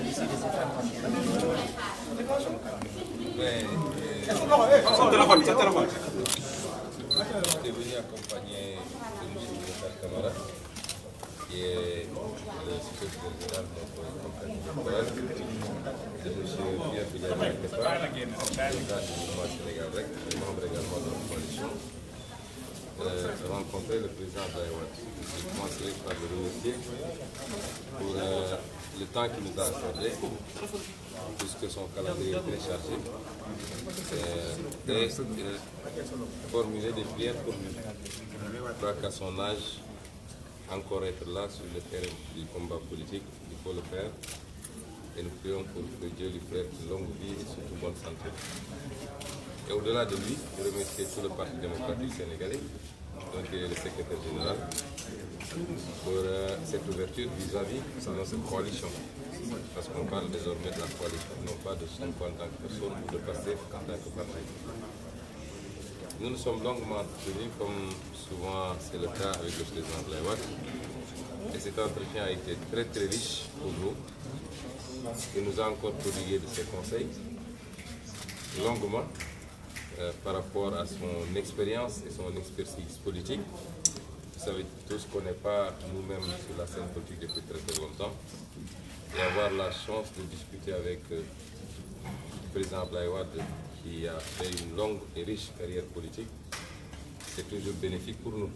l'issue de cette campagne? J'étais venu accompagner M. Boubacar Camara, qui est le secrétaire général de notre campagne électorale, de M. Pierre Bilal Kepa, président du mouvement Sénégal REC, membre également de la coalition, rencontrer le président Abdoulaye Wade. Je commencerai par le remercier pour le temps qu'il nous a accordé, puisque son calendrier est très chargé, et formuler des prières pour lui. Je crois qu'à son âge, encore être là sur le terrain du combat politique, il faut le faire. Et nous prions pour que Dieu lui prête une longue vie et surtout bonne santé. Et au-delà de lui, je remercie tout le Parti démocratique sénégalais, donc il est le secrétaire général, pour cette ouverture vis-à-vis de notre coalition. Parce qu'on parle désormais de la coalition, non pas de Sonko en tant que personne ou de Pastef en tant que parti. Nous nous sommes longuement entretenus, comme souvent c'est le cas avec le président Abdoulaye Wade. Et cet entretien a été très très riche pour nous. Il nous a encore prodigué de ses conseils, longuement, par rapport à son expérience et son expertise politique. Vous savez tous qu'on n'est pas nous-mêmes sur la scène politique depuis très très longtemps. Et avoir la chance de discuter avec le président Abdoulaye Wade, qui a fait une longue et riche carrière politique, c'est toujours bénéfique pour nous.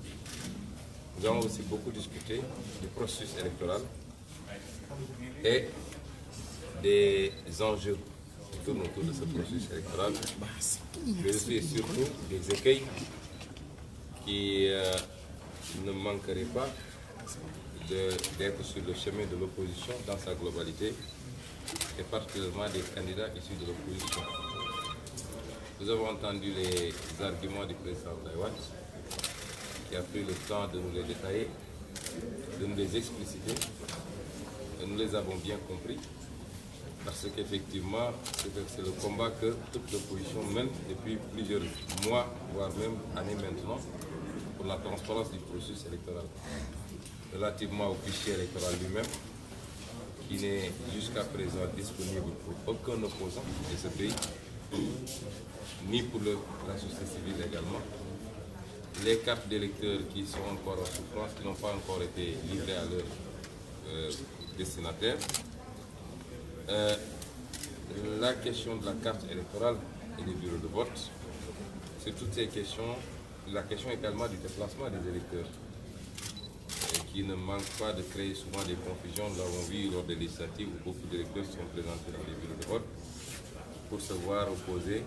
Nous avons aussi beaucoup discuté du processus électoral et des enjeux qui tournent autour de ce processus électoral, mais aussi surtout des écueils qui ne manqueraient pas d'être sur le chemin de l'opposition dans sa globalité, et particulièrement des candidats issus de l'opposition. Nous avons entendu les arguments du président Abdoulaye Wade, qui a pris le temps de nous les détailler, de nous les expliciter, et nous les avons bien compris, parce qu'effectivement, c'est le combat que toute l'opposition mène depuis plusieurs mois, voire même années maintenant, pour la transparence du processus électoral. Relativement au fichier électoral lui-même, qui n'est jusqu'à présent disponible pour aucun opposant de ce pays, ni pour la société civile également. Les cartes d'électeurs qui sont encore en souffrance, qui n'ont pas encore été livrées à leurs destinataires. La question de la carte électorale et des bureaux de vote, c'est toutes ces questions. La question également du déplacement des électeurs, qui ne manque pas de créer souvent des confusions. Nous l'avons vu lors des législatives où beaucoup d'électeurs sont présentés dans les bureaux de vote pour se voir opposer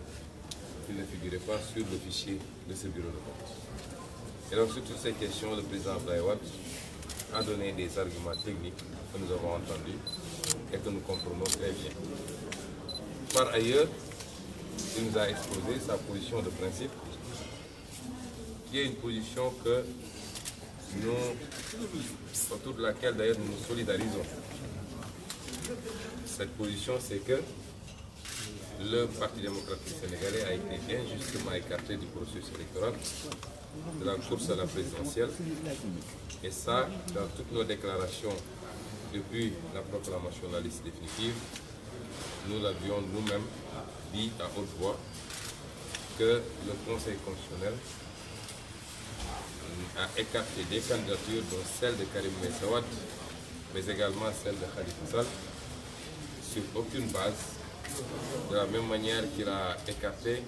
qu'ils ne figuraient pas sur le fichier de ce bureau de vote. Et donc sur toutes ces questions, le président Abdoulaye Wade a donné des arguments techniques que nous avons entendus et que nous comprenons très bien. Par ailleurs, il nous a exposé sa position de principe, qui est une position que nous, autour de laquelle d'ailleurs nous nous solidarisons. Cette position, c'est que le Parti démocratique sénégalais a été injustement écarté du processus électoral, de la course à la présidentielle. Et ça, dans toutes nos déclarations depuis la proclamation de la liste définitive, nous l'avions nous-mêmes dit à haute voix que le Conseil constitutionnel a écarté des candidatures, dont celle de Karim Meïssa Wade, mais également celle de Khalifa Sall, sur aucune base, de la même manière qu'il a écarté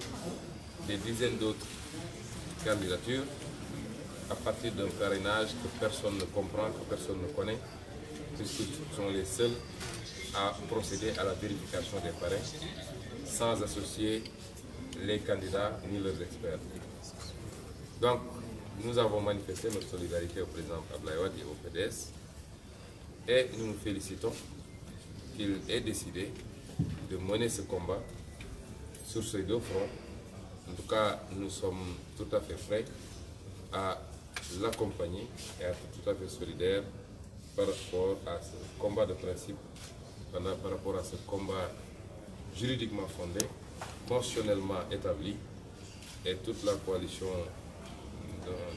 des dizaines d'autres candidatures à partir d'un parrainage que personne ne comprend, que personne ne connaît, puisqu'ils sont les seuls à procéder à la vérification des parrains sans associer les candidats ni leurs experts. Donc, nous avons manifesté notre solidarité au président Abdoulaye Wade et au PDS, et nous nous félicitons qu'il ait décidé de mener ce combat sur ces deux fronts. En tout cas, nous sommes tout à fait prêts à l'accompagner et à être tout à fait solidaires par rapport à ce combat de principe, par rapport à ce combat juridiquement fondé, constitutionnellement établi, et toute la coalition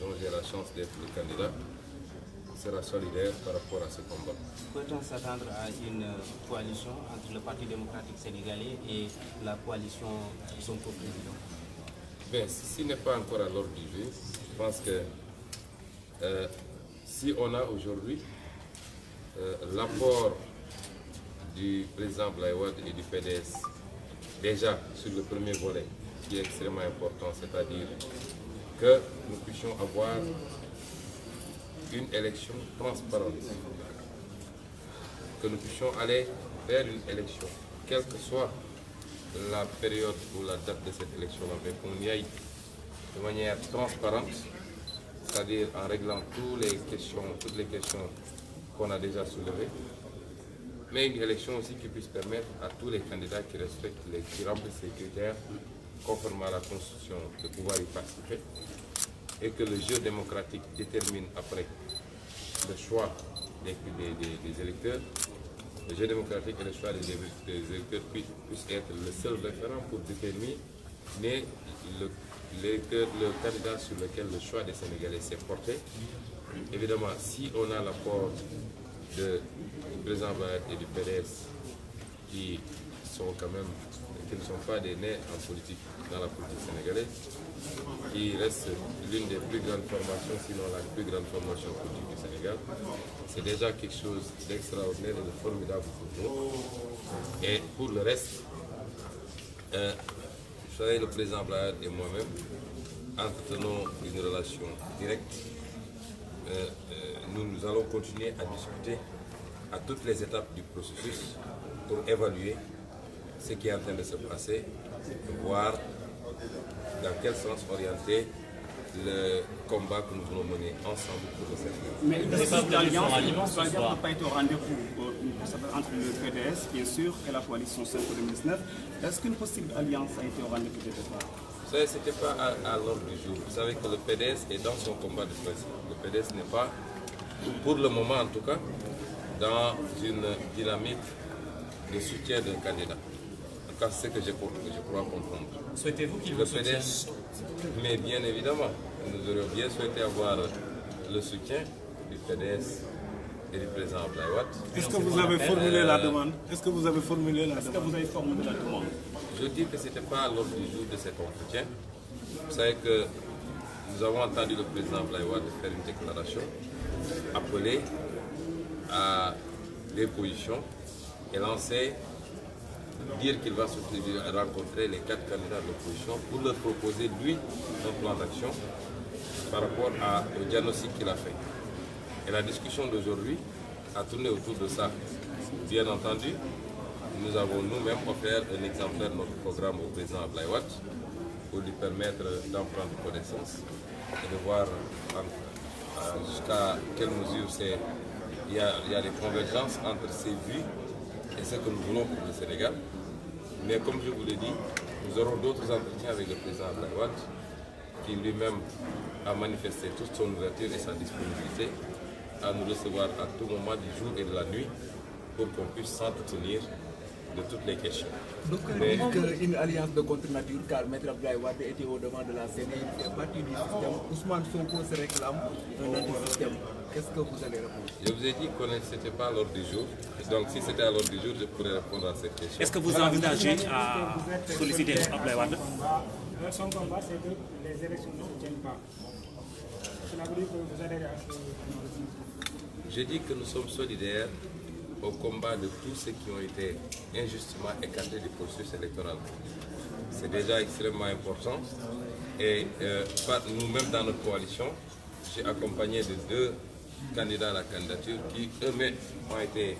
dont j'ai la chance d'être le candidat sera solidaire par rapport à ce combat. Peut-on s'attendre à une coalition entre le Parti démocratique sénégalais et la coalition Sonko président? Bien, si ce n'est pas encore à l'ordre du jour, je pense que si on a aujourd'hui l'apport du président Abdoulaye Wade et du PDS, déjà sur le premier volet, qui est extrêmement important, c'est-à-dire que nous puissions avoir une élection transparente, que nous puissions aller vers une élection, quelle que soit la période ou la date de cette élection-là, mais qu'on y aille de manière transparente, c'est-à-dire en réglant toutes les questions qu'on a déjà soulevées, mais une élection aussi qui puisse permettre à tous les candidats qui respectent, qui remplissent les critères conformément à la Constitution de pouvoir y participer, et que le jeu démocratique détermine après le choix des électeurs. Le jeu démocratique et le choix des électeurs puissent être le seul référent pour déterminer le candidat sur lequel le choix des Sénégalais s'est porté. Évidemment, si on a l'apport du président Wade et du PDS qui ne sont pas des nés en politique, dans la politique sénégalaise, qui reste l'une des plus grandes formations, sinon la plus grande formation politique du Sénégal, c'est déjà quelque chose d'extraordinaire et de formidable pour nous. Et pour le reste, vous savez, le président Wade et moi-même entretenons une relation directe. Nous allons continuer à discuter à toutes les étapes du processus pour évaluer ce qui est en train de se passer, voir dans quel sens orienter le combat que nous voulons mener ensemble pour le Sénégal. Mais l'alliance n'a pas été au rendez-vous entre le PDS, bien sûr, et la coalition Sonko 2019. Est-ce qu'une possible alliance a été au rendez-vous de départ? Vous savez, ce n'était pas à l'ordre du jour. Vous savez que le PDS est dans son combat de principe. Le PDS n'est pas, pour le moment en tout cas, dans une dynamique de soutien d'un candidat. En tout cas, c'est ce que je crois comprendre. Souhaitez-vous qu'il le vous soutienne? PDS, mais bien évidemment, nous aurions bien souhaité avoir le soutien du PDS et du président Abdoulaye Wade. Est-ce que vous avez formulé la demande? Est-ce que vous avez formulé la demande? Je dis que ce n'était pas à l'ordre du jour de cet entretien. Vous savez que nous avons entendu le président Abdoulaye Wade faire une déclaration, appeler à l'opposition et lancer, dire qu'il va rencontrer les 4 candidats de l'opposition pour leur proposer, lui, un plan d'action par rapport au diagnostic qu'il a fait. Et la discussion d'aujourd'hui a tourné autour de ça. Bien entendu, nous avons nous-mêmes offert un exemplaire de notre programme au président Abdoulaye Wade pour lui permettre d'en prendre connaissance et de voir jusqu'à quelle mesure il y a des convergences entre ces vues et ce que nous voulons pour le Sénégal. Mais comme je vous l'ai dit, nous aurons d'autres entretiens avec le président Abdoulaye Wade qui lui-même a manifesté toute son ouverture et sa disponibilité à nous recevoir à tout moment du jour et de la nuit pour qu'on puisse s'entretenir de toutes les questions. Donc, une alliance de contre-nature, car Maître Abdoulaye Wade était au devant de la scène et il fait partie du système. Ousmane Sonko se réclame un anti-système. Qu'est-ce que vous allez répondre? Je vous ai dit que ce n'était pas à l'ordre du jour. Donc, si c'était à l'ordre du jour, je pourrais répondre à cette question. Est-ce que vous envisagez à solliciter Abdoulaye Wade? Son combat, c'est que les élections ne se tiennent pas. Cela veut dire que vous adhérez à ce... J'ai dit que nous sommes solidaires au combat de tous ceux qui ont été injustement écartés du processus électoral. C'est déjà extrêmement important. Et nous-mêmes dans notre coalition, j'ai accompagné de 2 candidats à la candidature qui eux-mêmes ont été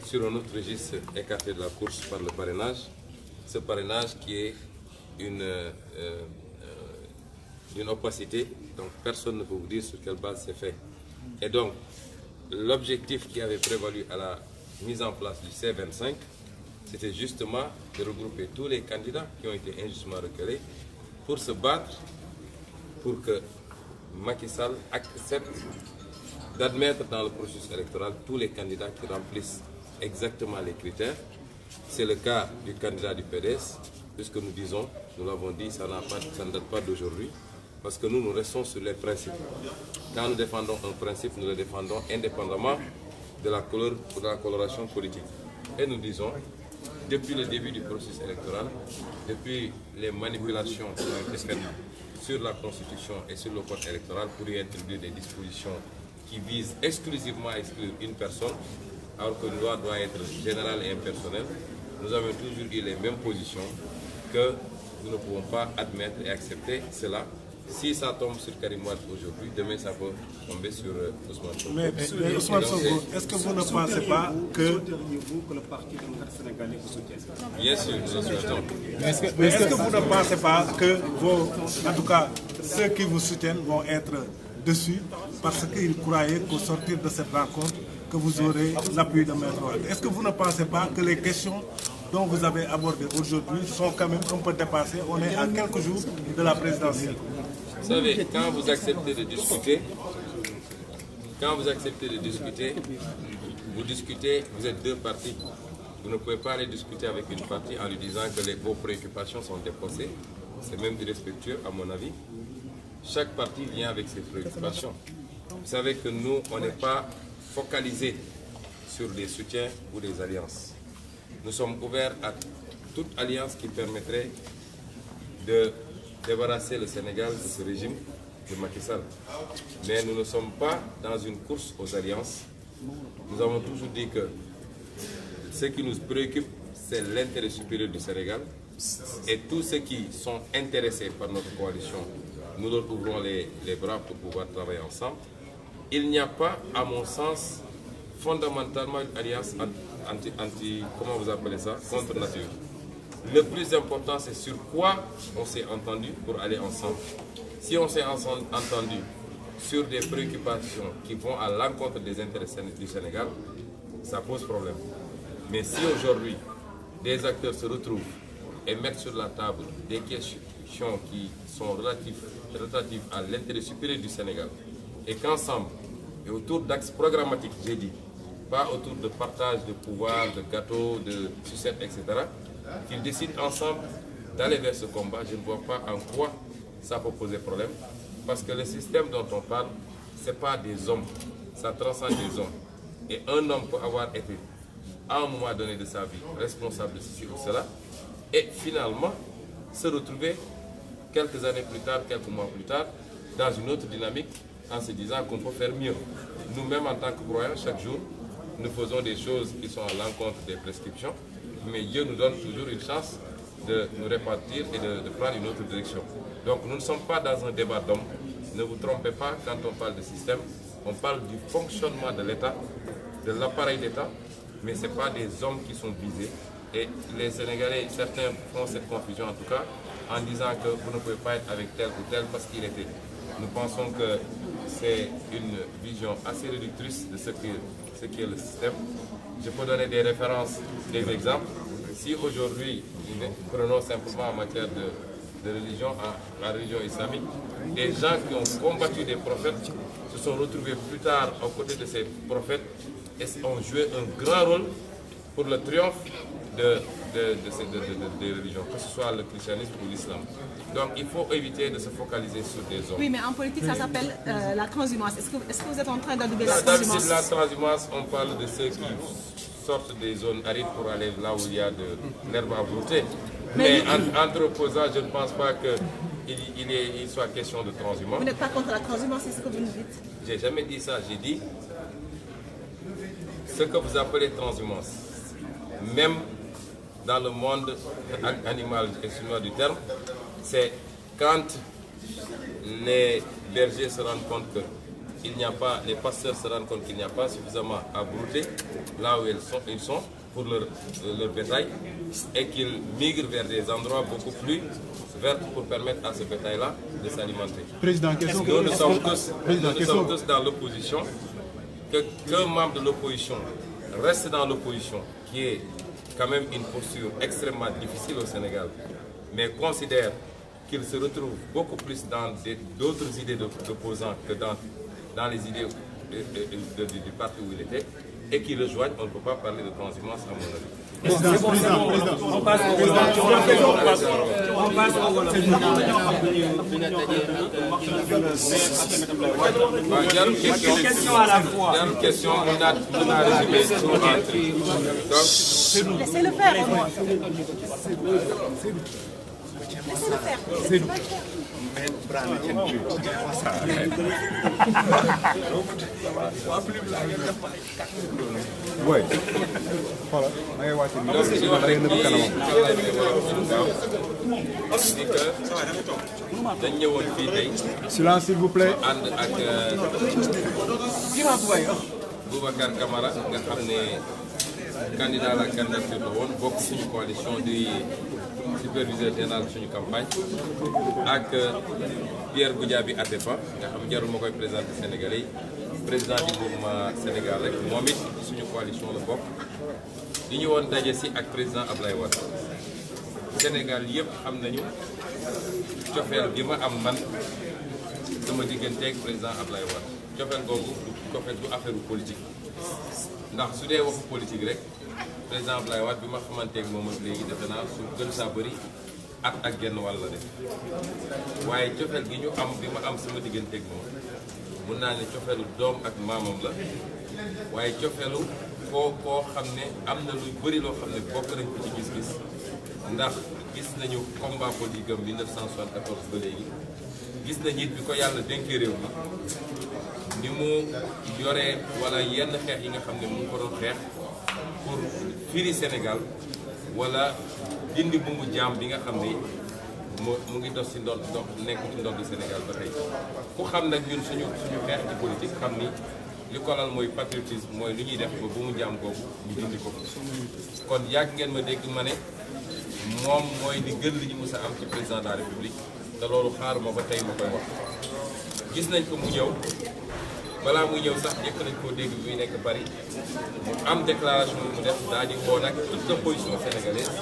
sur un autre registre écartés de la course par le parrainage. Ce parrainage qui est une opacité, donc personne ne peut vous dire sur quelle base c'est fait. Et donc, l'objectif qui avait prévalu à la mise en place du C25, c'était justement de regrouper tous les candidats qui ont été injustement reculés pour se battre pour que Macky Sall accepte d'admettre dans le processus électoral tous les candidats qui remplissent exactement les critères. C'est le cas du candidat du PDS, puisque nous disons, nous l'avons dit, ça ne date pas d'aujourd'hui, Parce que nous restons sur les principes. Quand nous défendons un principe, nous le défendons indépendamment de la coloration politique. Et nous disons, depuis le début du processus électoral, depuis les manipulations qui ont été faites sur la Constitution et sur le code électoral pour y introduire des dispositions qui visent exclusivement à exclure une personne, alors que une loi doit être générale et impersonnelle, nous avons toujours eu les mêmes positions que nous ne pouvons pas admettre et accepter cela. Si ça tombe sur Karim Wade aujourd'hui, demain ça peut tomber sur Ousmane Sonko. Mais Ousmane Sonko, est-ce que vous ne pensez pas que le Parti démocratique sénégalais vous soutient? Bien sûr, nous le souhaitons. Mais est-ce que vous ne pensez pas que en tout cas, ceux qui vous soutiennent vont être dessus parce qu'ils croyaient qu'au sortir de cette rencontre, que vous aurez l'appui de Maître Wade? Est-ce que vous ne pensez pas que les questions dont vous avez abordé aujourd'hui sont quand même un peu dépassées? On est à quelques jours de la présidentielle. Vous savez, quand vous acceptez de discuter, vous discutez, vous êtes deux partis. Vous ne pouvez pas aller discuter avec une partie en lui disant que vos préoccupations sont dépassées. C'est même irrespectueux à mon avis. Chaque parti vient avec ses préoccupations. Vous savez que nous, on n'est pas focalisés sur les soutiens ou les alliances. Nous sommes ouverts à toute alliance qui permettrait de débarrasser le Sénégal de ce régime de Macky Sall. Mais nous ne sommes pas dans une course aux alliances. Nous avons toujours dit que ce qui nous préoccupe, c'est l'intérêt supérieur du Sénégal. Et tous ceux qui sont intéressés par notre coalition, nous leur ouvrons les bras pour pouvoir travailler ensemble. Il n'y a pas, à mon sens, fondamentalement une alliance comment vous appelez ça, contre nature. Le plus important, c'est sur quoi on s'est entendu pour aller ensemble. Si on s'est entendu sur des préoccupations qui vont à l'encontre des intérêts du Sénégal, ça pose problème. Mais si aujourd'hui, des acteurs se retrouvent et mettent sur la table des questions qui sont relatives à l'intérêt supérieur du Sénégal, et qu'ensemble, et autour d'axes programmatiques, j'ai dit, pas autour de partage de pouvoir, de gâteaux, de sucettes, etc., qu'ils décident ensemble d'aller vers ce combat, je ne vois pas en quoi ça peut poser problème. Parce que le système dont on parle, ce n'est pas des hommes, ça transcende des hommes. Et un homme peut avoir été, à un moment donné de sa vie, responsable de ceci ou cela, et finalement se retrouver quelques années plus tard, quelques mois plus tard, dans une autre dynamique, en se disant qu'on peut faire mieux. Nous-mêmes, en tant que croyants, chaque jour, nous faisons des choses qui sont à l'encontre des prescriptions, mais Dieu nous donne toujours une chance de nous répartir et de prendre une autre direction. Donc nous ne sommes pas dans un débat d'hommes. Ne vous trompez pas quand on parle de système. On parle du fonctionnement de l'État, de l'appareil d'État, mais ce n'est pas des hommes qui sont visés. Et les Sénégalais, certains font cette confusion en tout cas, en disant que vous ne pouvez pas être avec tel ou tel parce qu'il était. Nous pensons que c'est une vision assez réductrice de ce qu'est le système. Je peux donner des références, des exemples. Si aujourd'hui, nous prenons simplement en matière de religion, la religion islamique, des gens qui ont combattu des prophètes se sont retrouvés plus tard aux côtés de ces prophètes et ont joué un grand rôle pour le triomphe des religions, que ce soit le christianisme ou l'islam. Donc il faut éviter de se focaliser sur des hommes. Oui, mais en politique, ça s'appelle la transhumance. Est-ce que vous êtes en train d'adouber la transhumance? La transhumance, on parle de ceux qui sortent des zones arides pour aller là où il y a de l'herbe à brouter. Mais entre opposants, je ne pense pas qu'il soit question de transhumance. Vous n'êtes pas contre la transhumance, c'est ce que vous nous dites? J'ai jamais dit ça, j'ai dit ce que vous appelez transhumance. Même dans le monde animal et chinois du terme, c'est quand les bergers se rendent compte qu'il n'y a pas, les pasteurs se rendent compte qu'il n'y a pas suffisamment à brouter là où ils sont pour leur bétail et qu'ils migrent vers des endroits beaucoup plus verts pour permettre à ce bétail-là de s'alimenter. Nous sommes tous dans l'opposition, qu'un membre de l'opposition reste dans l'opposition, qui est quand même une posture extrêmement difficile au Sénégal, mais considère qu'il se retrouve beaucoup plus dans d'autres idées d'opposants que dans les idées du parti où il était, et qui rejoignent, on ne peut pas parler de transhumance à mon avis. C'est bon, on passe au question à la fois. Une question, on a résumé tout en tri. Donc, laissez-le faire. Laissez-le faire. Oui. Voilà. donc li wax rek nii c'est que dañ ñëwoon fii tey. Silence s'il vous plaît. ànd ak Boubacar Camara nga xam ne candidat à la candidature la woon bokk suñu coalition di superviseur général suñu campagne ak Pierre Goudiaby Atepa nga xam jarul ma koy présenté Sénégalais yi président du mouvement Sénégal rek moom it suñu coalition la bokk di ñu woon daje si ak président Ablaye Wade Sénégal yëpp xam nañu cofeel gi ma am man sama digganteeg président Ablaye Wade cofeel googu du cofeel du affaire politique ndax su dee waxu politique rek président Ablaye Wade bi ma xamanteeg moom ak léegi defe naa su gën saa bëri at ak genn wàll la def waaye cofeel gi ñu am bi ma am sama digganteeg moom mun naa ne cofeelu doom ak maamam la waaye cofeelu koo xam ne am na lu bëri loo xam ne bokk nañ ko ci gis-gis ndax gis nañu combat politique am 1974 ba léegi gis nañu it bi ko yàlla dénkee réew mi ni mu yoree wala yenn xeex yi nga xam ne mu ngi ko doon xeex pour firi Sénégal wala dindi bu mu jaam bi nga xam ne mu ngi dos ci ndox nekk ci ndox Sénégal ba tey ku xam nag ñun suñu xeex ci politique xam ni li ko lal mooy patriotisme mooy lu ñuy def ba bu mu jaam googu ñu dindi ko kon yàgg ngeen ma dégg ma ne moom mooy li gën li ñu mës a am ci président de la République te loolu xaaruma ba tey ma koy wax gis nañ ko mu ñëw balaa muy ñëw sax njëkk nañ koo dégg bi nekk Paris mu am déclaration bi mu def daal di woo nag toute l'opposition sénégalaise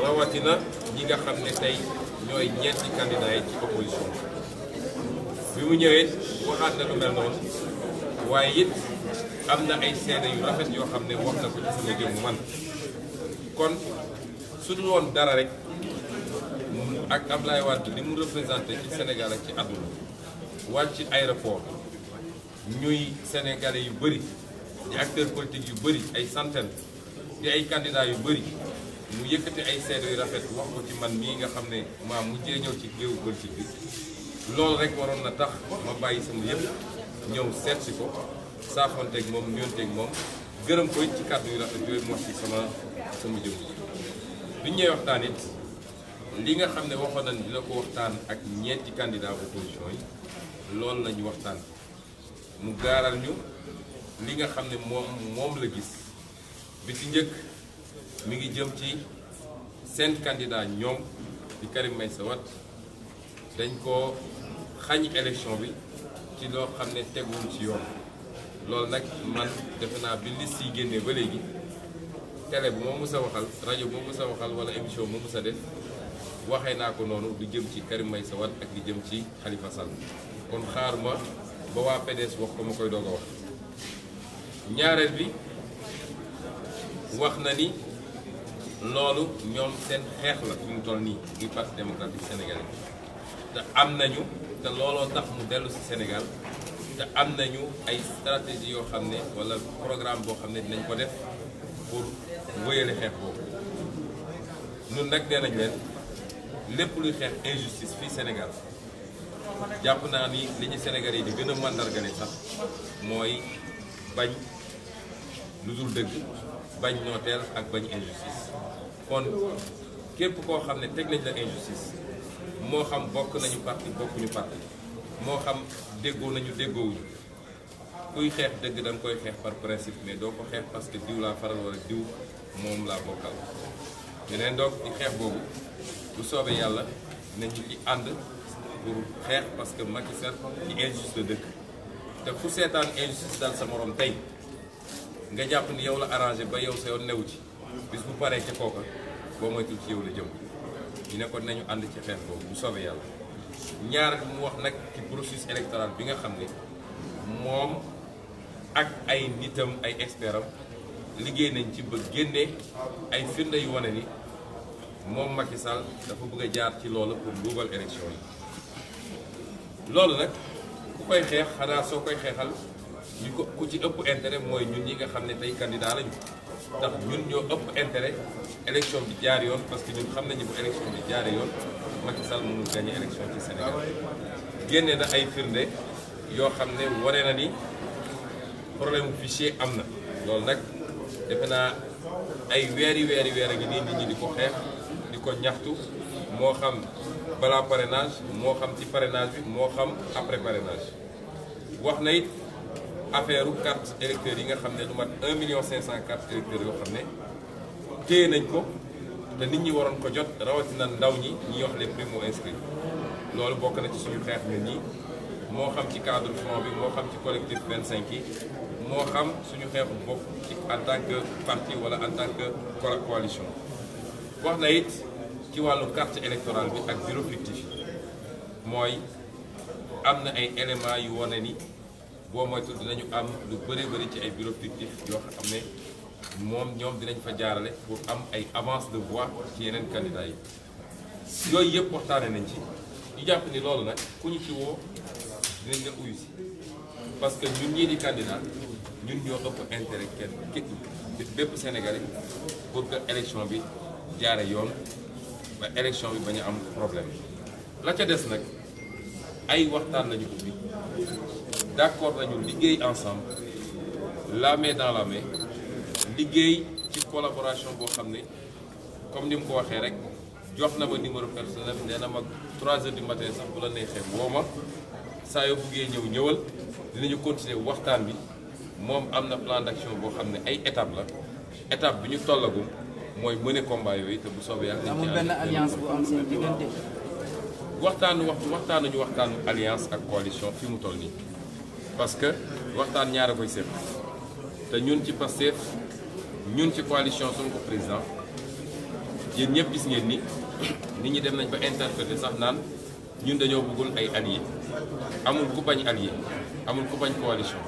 rawatina ñi nga xam ne tey ñooy ñeenti candidats yi ci opposition bi mu ñëwee waxaat na lu mel noonu waaye it am na ay seede yu rafet yoo xam ne wax na ko ci sama jëmm man kon su dul woon dara rek ak Ablaye Wade li mu représenté ci Sénégal ak ci àdduna wàcc ci aéroport ñuy sénégalais yu bëri di acteurs politiques yu bëri ay centaines di ay candidats yu bëri mu yëkkati ay seede yu rafet wax ko ci man mii nga xam ne maa mujjee ñëw ci géewu politique bi loolu rek waroon na tax ma bàyyi sama yëpp ñëw seet si ko saafonteeg moom ñoonteeg moom gërëm ko ci kàddu yu rafet yooyu mu wax ci sama jëmm ji bi ñuy waxtaan it li nga xam ne waxoon nañ dina ko waxtaan ak ñeenti candidat opposition yi loolu lañu waxtaan mu gaaral ñu li nga xam ne moom la gis bi ci njëkk mi ngi jëm ci seen candidat ñoom di Karim Meïssa Wade dañ ko xañ élection bi ci loo xam ne teguwul ci yoon loolu nag man defe naa bi liste yi génnee ba léegi télé bu ma mës a waxal rajo bu ma mës a waxal wala émission bu ma mës a def waxee naa ko noonu lu jëm ci Karim Meïssa Wade ak li jëm ci Khalifa Sall kon xaar ma ba waa PDS wax ko ma koy doog a wax ñaareel bi wax na ni loolu ñoom seen xeex la fi mu toll nii muy parti démocratique sénégalais te am nañu te looloo tax mu dellu si Sénégal te am nañu ay stratégie yoo xam ne wala programme boo xam ne dinañ ko def pour wéyale xeex boobu ñun nag nee nañ leen lépp luy xeex injustice fii Sénégal jàpp naa ni li ñu Sénégalais yi di gën a màndargale sax mooy bañ lu dul dëgg bañ nooteel ak bañ injustice kon képp koo xam ne teg nañ la injustice moo xam bokk nañu parti bokkuñu parti moo xam déggoo nañu déggoowuñu kuy xeex dëgg da nga koy xeex par principe mais doo ko xeex parce que diw laa faral wala diw moom laa bokkal yeneen donc di xeex boobu bu soobee yàlla nañu ci ànd pour xeex parce que Macky Sall ci injustice la dëkk te ku seetaan injustice dal sa morom tey nga jàpp ni yow la arrangé ba yow sa yoon newu ci bis bu paree ca kooka boo moytul ci yow la jëm ñu ne ko nañu ànd ci xeex boobu bu soobee yàlla ñaar mu wax nag ci processus électoral bi nga xam ne moom ak ay nitam ay expertam liggéey nañ ci ba génne ay firnde yu wane ni moom Macky Sall dafa bëgg a jaar ci loolu pour dugal élection yi loolu nag ku koy xeex xanaa soo koy xeexal ñu ko ku ci ëpp intérêt mooy ñun ñi nga xam ne tey candidat lañu ndax ñun ñoo ëpp intérêt élection bi jaar yoon parce que ñun xam nañu bu élection bi jaaree yoon Macky Sall mënul gagner élection ci Sénégal génne na ay firnde yoo xam ne wane na ni problème mu fichier am na loolu nag defe naa ay weer a ngi nii nit ñi di ko xeex di ko ñaxtu moo xam balaa parrainage moo xam ci parrainage bi moo xam après parrainage wax na it affaire u carte électeurs yi nga xam ne lu mat 1,5 million carte électeurs yoo xam ne téye nañ ko te nit ñi waroon ko jot rawatina ndaw ñi ñi wax les primo inscrits loolu bokk na ci suñu xeex ñun ñi moo xam ci cadre front bi moo xam ci collectif 25 yi moo xam suñu xeexu bopp ci en tant que parti wala en tant que coalition wax na it ci wàllu carte électorale bi ak bureau fictif yi mooy am na ay éléments yu wane ni boo moytu dinañu am lu bëri ci ay bureau fictif yoo xam ne ñoom dinañ fa jaarale pour am ay avance de voix ci yeneen candidats yi yooyu yëpp waxtaane nañ ci ñu jàpp ni loolu nag ku ñu ci woo dinañ la uyu si parce que ñun ñii di candidat ñun ñoo ëpp intérêt kenn bépp Sénégalais pour que élection bi jaare yoon ba élection bi bañ a am problème la ca des nag ay waxtaan lañu ubbi d'accord nañu liggéey ensemble la main dans la main liggéey ci collaboration boo xam ne comme ni mu ko waxee rek jox na ma numéro personnel nee na ma 3 heures du matin sax bu la neexee woo ma saa yoo buggee ñëwal dinañu continuer waxtaan bi moom am na plan d'action boo xam ne ay étape la étape bi ñu tollagum mooy mener combat yooyu te bu soobee yàlla. amul benn alliance bu am seen diggante. waxtaanu alliance ak coalition fi mu toll nii parce que waxtaan ñaar a koy seet te ñun ci Pastef ñun ci coalition Sonko président yéen ñëpp gis ngeen ni nit ñi dem nañ ba interpréter sax naan ñun dañoo bëggul ay alliés amul ku bañ allié amul ku bañ coalition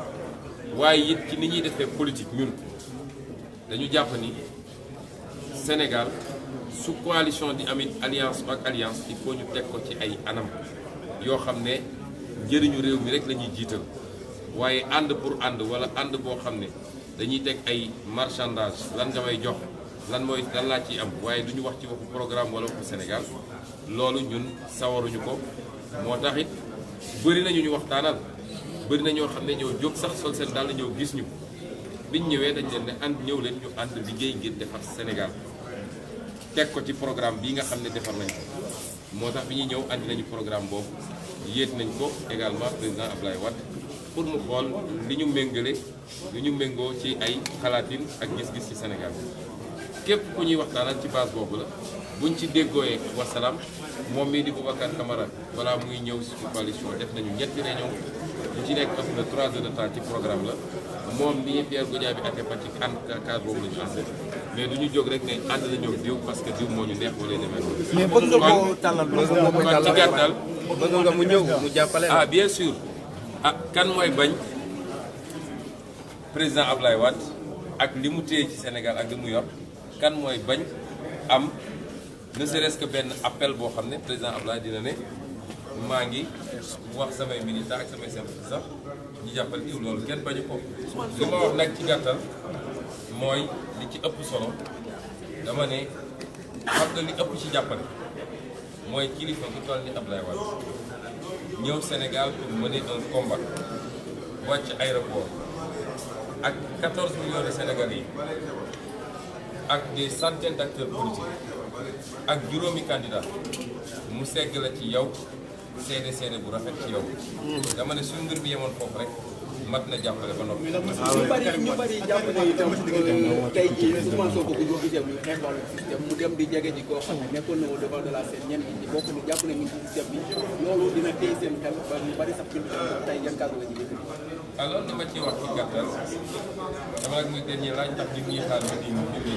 waaye it ci ni ñuy defee politique ñun dañu jàpp ni Sénégal su coalition di amit alliance ak alliance il faut ñu teg ko ci ay anam yoo xam ne njëriñu réew mi rek la ñuy jiital waaye ànd pour ànd wala ànd boo xam ne dañuy teg ay marchandage lan nga may jox lan laa ciy am waaye du ñu wax ci waxu programme wala waxu Sénégal loolu ñun sawaruñu ko moo tax it bëri nañu ñu waxtaanal bëri na ñoo xam ne ñoo jóg sax sol seen daal ñëw gis ñu biñ ñëwee dañ leen ne ànd ñëw leen ñu ànd liggéey ngir defar Sénégal teg ko ci programme bii nga xam ne defar nañ ko moo tax bi ñuy ñëw andi nañu programme boobu yéet nañ ko également président Abdoulaye Wade pour mu xool li ñu méngoo ci ay xalaatin ak gis-gis ci Sénégal képp ku ñuy waxtaanal ci base boobu la buñ ci déggooyee wasalaam moom mii di Boubacar Camara balaa muy ñëw ci coalition def nañu ñetti réunion bu ci nekk ëpp na 3 heures de temps ci programme la moom mii Pierre Goudiaby ak Fatick ànd cadre boobu la ñu àndee mais du ñu jóg rek ne ànd nañoo diw parce que diw moo ñu neex wala demee noonu. mais bëgg nga ko tàllal kon ci gàttal bëgg nga mu ñëw mu jàppale ah bien sûr kan mooy bañ président Abdoulaye Wade ak li mu téye ci Sénégal ak li mu yor kan mooy bañ am ne serait-ce que benn appel boo xam ne président Abdoulaye dina ne maa ngi wax samay militants ak samay sympathisants ñu jàppale diw loolu kenn bañu ko li ma wax nag ci gàttal mooy li ci ëpp solo dama ne xam nga li ëpp ci jàppale mooy kilifa bu toll ni Abdoulaye Wade ñëw Sénégal pour mener un combat wàcc aéroport ak 14 millions de Sénégalais yi ak des centaines d'acteurs politiques ak juróomi candidat mu segg la ci yow seede bu rafet ci yow dama ne suñu mbir bi yemoon foofu rek mat na jàppale ba noppi. ñu bari jàpp ne itam tey jii Ousmane Sonko bu ñu gisee ñu xeex wàllu système mu dem di jege ji koo xam ne nekkoon na au devant de la scène ñenn ñi bokk ni jàpp ne ñu ci système bi loolu dina téye seen xel ba ñu bari sax bind tey yan kàddu la ci dégg. alors li ma ciy wax ci gàttal dama nag muy dernier laaj ndax ñu ngi xaar ñu ni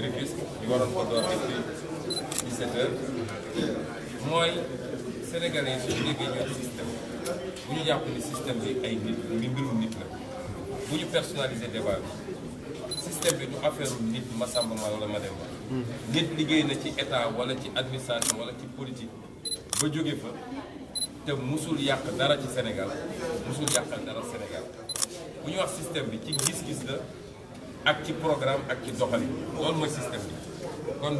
Rufisque ñu waroon ko door depuis 17 heures mooy sénégalais suñu déggee ñoom système bu ñu jàpp ni système bi ay nit mbirum nit la bu ñu personnaliser débat bi système bi du affaire nit Massamba wala Mademba. nit liggéey na ci état wala ci administration wala ci politique ba jóge fa te musul yàq dara ci Sénégal musul yàqal dara Sénégal bu ñu wax système bi ci gis-gis la ak ci programme ak ci doxalin loolu mooy système bi kon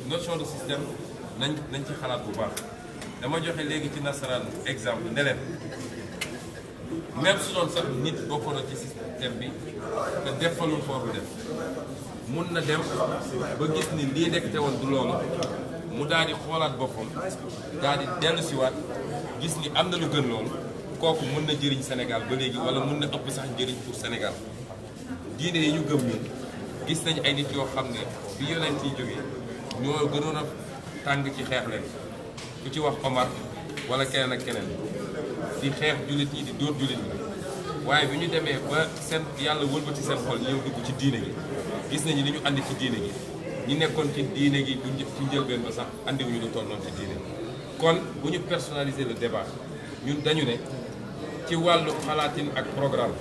notion de système nañ ci xalaat bu baax dama joxe léegi ci nasaraan exemple ne leen même su doon sax nit bokkoon na ci système bi te defalul foofu def mun na dem ba gis ni lii nekk te woon du loolu mu daal di xoolaat boppam daal di dellu siwaat gis ni am na lu gën loolu kooku mun na jëriñ Sénégal ba léegi wala mun na ëpp sax njëriñ pour Sénégal diine yi ñu gëm ñun gis nañ ay nit yoo xam ne bi yonent yi jógee ñoo gënoon a tàng ci xeex leen ku ci wax Omar wala keneen ak keneen di xeex jullit yi di dóor jullit yi waaye bi ñu demee ba seen yàlla wëlbati seen xol ñëw dugg ci diine gi gis nañu li ñu andi ci diine gi ñi nekkoon ci diine gi du ci njëlbeen ba sax andiwuñu lu toll noonu ci diine kon bu ñu personnaliser le débat ñun dañu ne ci wàllu xalaatin ak programme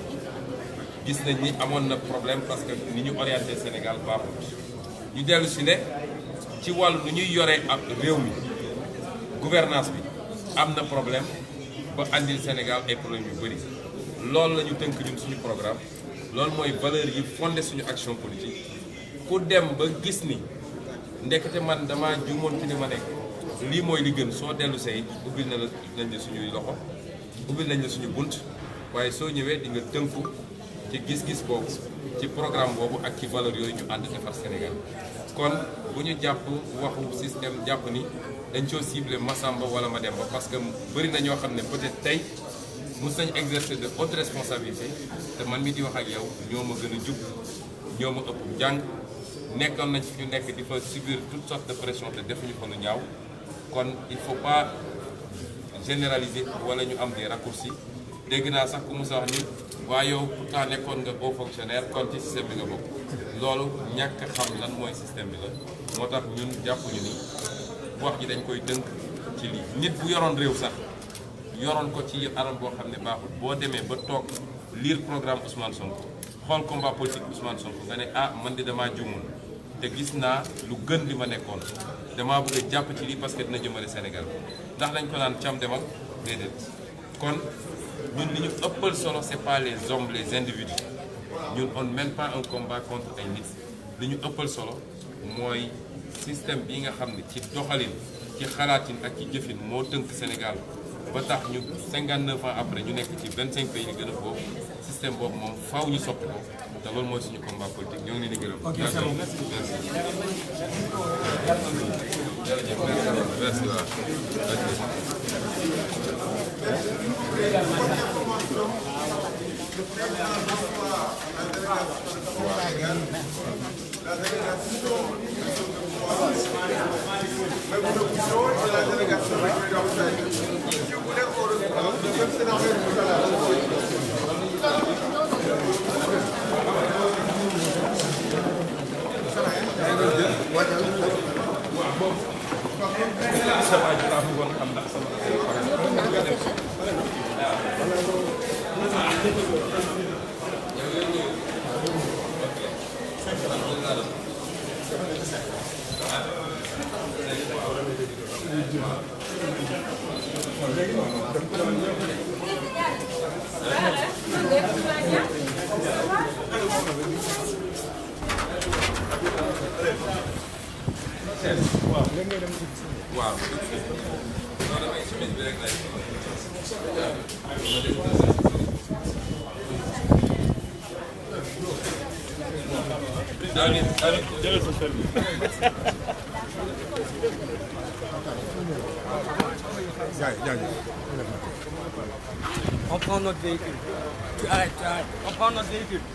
gis nañ ni amoon na problème parce que ni ñu orienté Sénégal baaxul ñu dellu si ne ci wàllu nu ñuy yoree ak réew mi gouvernance bi am na problème ba andil Sénégal ay problème yu bëri loolu la ñu tënk ñun suñu programme loolu mooy valeur yi fondé suñu action politique ku dem ba gis ni ndekete man dama juumoon ci li ma nekk lii mooy li gën soo dellu say ubbil na la nañ la suñuy loxo ubbil nañ la suñu bunt waaye soo ñëwee di nga tënku ci gis-gis boobu ci programme boobu ak ci valeur yooyu ñu ànd defar Sénégal kon bu ñu jàpp waxu système jàpp ni dañ coo ciblé Massamba wala Mademba parce que bëri na ñoo xam ne peut-être tey mos nañ exercer de haute responsabilité te man mi di wax ak yow ñoo ma gën a jub ñoo ma ëpp jàng nekkoon nañ fi ñu nekk di fa subir toutes sortes de pression te defuñu ko lu ñaaw kon il faut pas généraliser wala ñu am des raccourcis dégg naa sax ku mu wax ni waa yow pourtant nekkoon nga haut fonctionnaire kon ci système bi nga bokk loolu ñàkk xam lan mooy système bi la moo tax ñun jàppuñu ni wax ji dañ koy tënk ci lii nit bu yoroon réew sax yoroon ko ci anam boo xam ne baaxul boo demee ba toog lire programme Ousmane Sonko xool combat politique Ousmane Sonko nga ne ah man de damaa juumoon te gis naa lu gën li ma nekkoon damaa bëgg a jàpp ci lii parce que dina jëmale Sénégal ndax dañ ko naan cam demal déedéet kon ñun li ñu ëppal solo c'est pas les hommes les individus ñun on ne mène pas un combat contre ay nit li ñu ëppal solo mooy système bi nga xam ne ci doxalin ci xalaatin ak ci jëfin moo tënk Sénégal ba tax ñu 59 ans après ñu nekk ci 25 pays yi gën a foofu système boobu moom faaw ñu soppi ko te loolu mooy suñu combat politique ñoo ngi leen di gërëm. ok c'est bon merci. jërëjëf merci waaw. waaw non damay chemise bi rek lay jëlal sa sel bi on prend notre véhicule. Tu arrêtes. On prend notre véhicule.